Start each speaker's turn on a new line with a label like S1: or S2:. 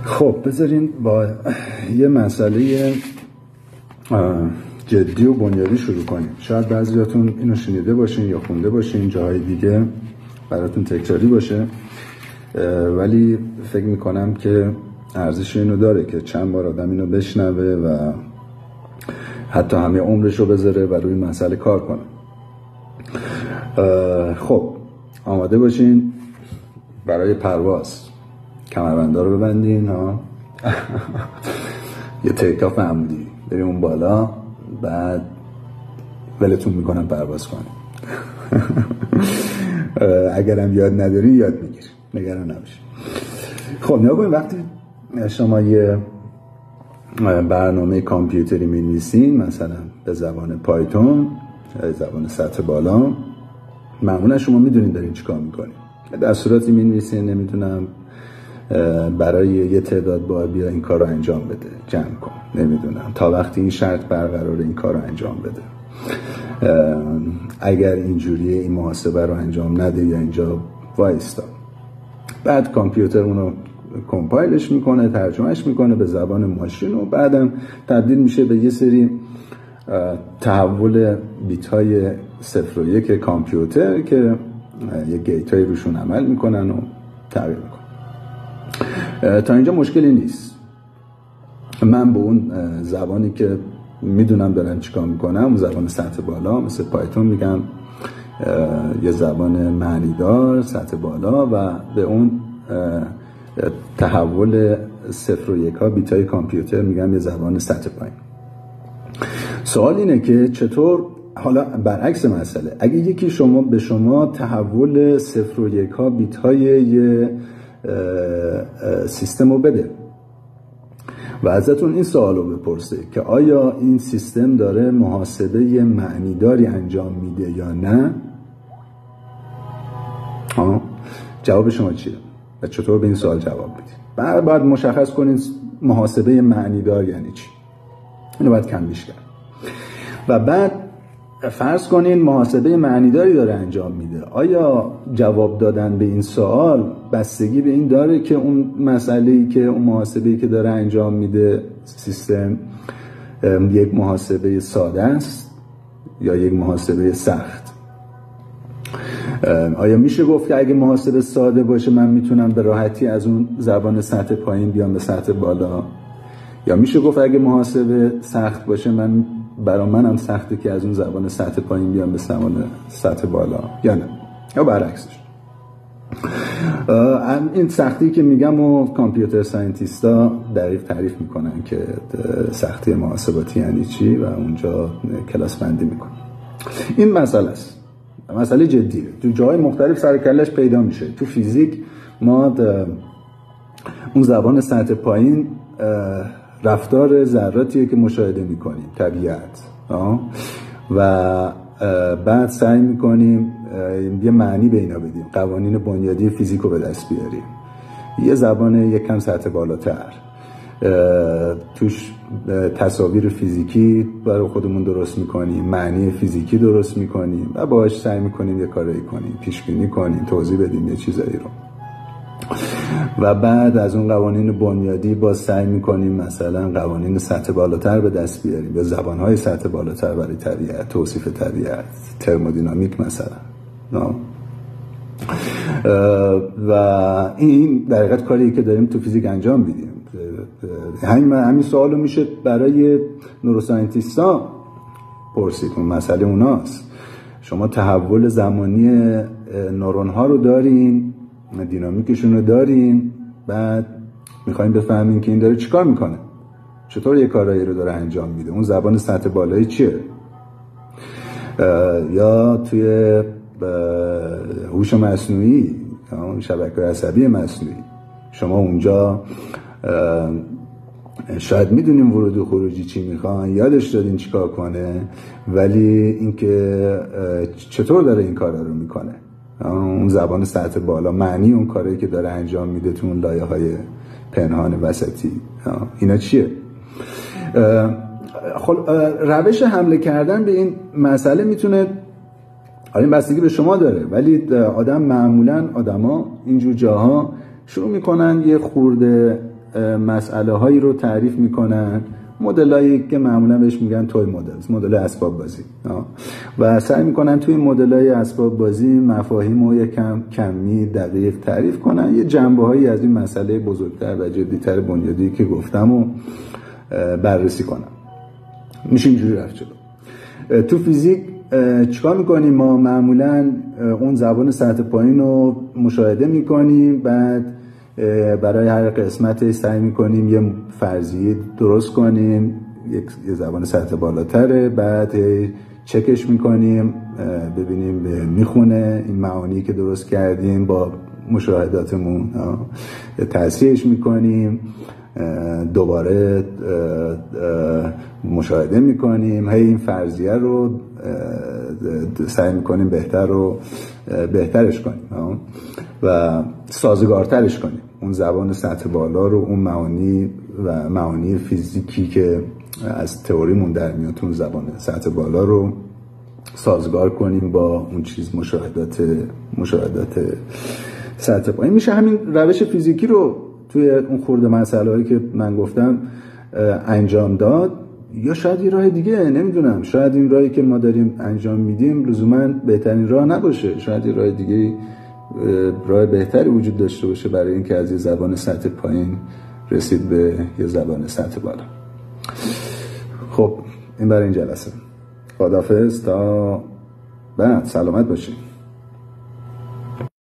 S1: خب بذارین با یه مسئله جدی و بنیادی شروع کنیم. شاید بعضیاتون اینو شنیده باشین یا خونده باشین جاهای دیگه، براتون تکراری باشه، ولی فکر میکنم که ارزش اینو داره که چند بار آدم اینو بشنوه و حتی همه عمرشو بذاره و روی مسئله کار کنه. خب آماده باشین برای پرواز. کمربندا رو ببندین ها. یه تیکاف عمودی بریم اون بالا، بعد ولتون میکنم پرواز کنیم. اگرم یاد نداری یاد میگیر، نگران نباشید. خب نگاه کنید، وقتی شما یه برنامه کامپیوتری می‌نویسین، مثلا به زبان پایتون، زبان سطح بالا، معمولا شما میدونید دارین چیکار میکنین. در صورتی می‌نویسین نمیدونم برای یه تعداد باید بیا این کار رو انجام بده، جمع کن، نمیدونم تا وقتی این شرط برقراره این کار رو انجام بده، اگر اینجوریه این محاسبه رو انجام نده یا اینجا وایستا. بعد کامپیوتر اونو کمپایلش میکنه، ترجمهش میکنه به زبان ماشین و بعدم تبدیل میشه به یه سری تحول بیت های 0 و 1 کامپیوتر که یه گیت های روشون عمل میکنن و تغییر میکنن. تا اینجا مشکلی نیست. من به اون زبانی که میدونم دارن چیکار میکنم، اون زبان سطح بالا مثل پایتون میگم یه زبان معنیدار سطح بالا و به اون تحول 0 و 1 ها بیتای کامپیوتر میگم یه زبان سطح پایین. سوال اینه که چطور، حالا برعکس مسئله، اگه یکی به شما تحول 0 و 1 ها بیتای یه سیستم رو بده و ازتون این سوال رو بپرسه که آیا این سیستم داره محاسبه معنیداری انجام میده یا نه، جواب شما چیه و چطور به این سوال جواب میدید؟ بعد مشخص کنین محاسبه معنیدار یعنی چی. اینو باید کمبیش کرد. و بعد فرض کنین محاسبه معنیداری داره انجام میده. آیا جواب دادن به این سوال بستگی به این داره که اون مسئله‌ای که اون محاسبه‌ای که داره انجام میده سیستم یک محاسبه ساده است یا یک محاسبه سخت؟ آیا میشه گفت که اگه محاسبه ساده باشه من میتونم به راحتی از اون زبان سطح پایین بیام به سطح بالا، یا میشه گفت اگه محاسبه سخت باشه برای منم سخته که از اون زبان سطح پایین بیام به زبان سطح بالا، یا نه، یا برعکسش؟ این سختی که میگم و کامپیوتر ساینتیستا دقیق تعریف میکنن که سختی محاسباتی یعنی چی و اونجا کلاس بندی میکنن. این مسئله است، مسئله جدیه، تو جاهای مختلف سرکلش پیدا میشه. تو فیزیک ما اون زبان سطح پایین رفتار ذراتیه که مشاهده میکنیم، طبیعت، و بعد سعی میکنیم یه معنی به اینا بدیم، قوانین بنیادی فیزیک رو به دست بیاریم. یه زبان یک کم سطح بالاتر، توش تصاویر فیزیکی برای خودمون درست میکنیم، معنی فیزیکی درست میکنیم و باهاش سعی میکنیم یه کاری کنیم، پیش بینی کنیم، توضیح بدیم یه چیزایی رو. و بعد از اون قوانین بنیادی باز سعی میکنیم مثلا قوانین سطح بالاتر به دست بیاریم، یا زبانهای سطح بالاتر برای طبیعت، توصیف طبیعت، ترمودینامیک مثلا. و این در حقیقت کاریه که داریم تو فیزیک انجام میدیم. همین سوالو میشه برای نوروساینتیستا پرسید، اون مسئله اوناست. شما تحول زمانی نورون ها رو دارین، دینامیکشون رو دارین، بعد میخوایم بفهمین که این داره چیکار میکنه، چطور یه کارایی رو داره انجام میده، اون زبان سطح بالایی چیه. یا توی هوش مصنوعی، شبکه عصبی مصنوعی، شما اونجا شاید میدونیم ورود و خروجی چی میخوان، یادش دادین چیکار کنه، ولی اینکه چطور داره این کارا رو میکنه، اون زبان سطح بالا، معنی اون کاری که داره انجام میده تو اون لایه‌های پنهان وسطی، اینا چیه؟ روش حمله کردن به این مسئله میتونه، این بستگی به شما داره، ولی معمولا آدما اینجور جاها شروع میکنن یه خورده مسئله هایی رو تعریف میکنن، مدلایی که معمولا بهش میگن توی مدل اسباب بازی و سعی میکنن توی مدلای اسباب بازی مفاهیم رو یکم کمی دقیق تعریف کنن، یه جنبه هایی از این مسئله بزرگتر و جدیتر بنیادی که گفتم رو بررسی کنن. میشه اینجوری رفت جلو. تو فیزیک چیکار میکنیم؟ ما معمولا اون زبان سطح پایین رو مشاهده میکنیم، بعد برای هر قسمت سعی میکنیم یه فرضیه درست کنیم، یه زبان سطح بالاتره، بعد چکش میکنیم ببینیم میخونه این معانی که درست کردیم با مشاهداتمون، تصحیحش میکنیم، دوباره مشاهده میکنیم، این فرضیه رو سعی میکنیم بهترش کنیم و سازگارترش کنیم، اون زبان سطح بالا رو، اون معانی فیزیکی که از تئوریمون در میاد اون زبان سطح بالا رو سازگار کنیم با اون چیز مشاهدات سطح پایین. میشه همین روش فیزیکی رو توی اون خورده مسائلی که من گفتم انجام داد، یا شاید یه راه دیگه، نمیدونم، شاید این راهی که ما داریم انجام میدیم لزوما بهترین راه نباشه، شاید یه راه دیگه، راه بهتری وجود داشته باشه برای اینکه از یه زبان سطح پایین رسید به یه زبان سطح بالا. خب این برای این جلسه. خداحافظ تا بعد، سلامت باشید.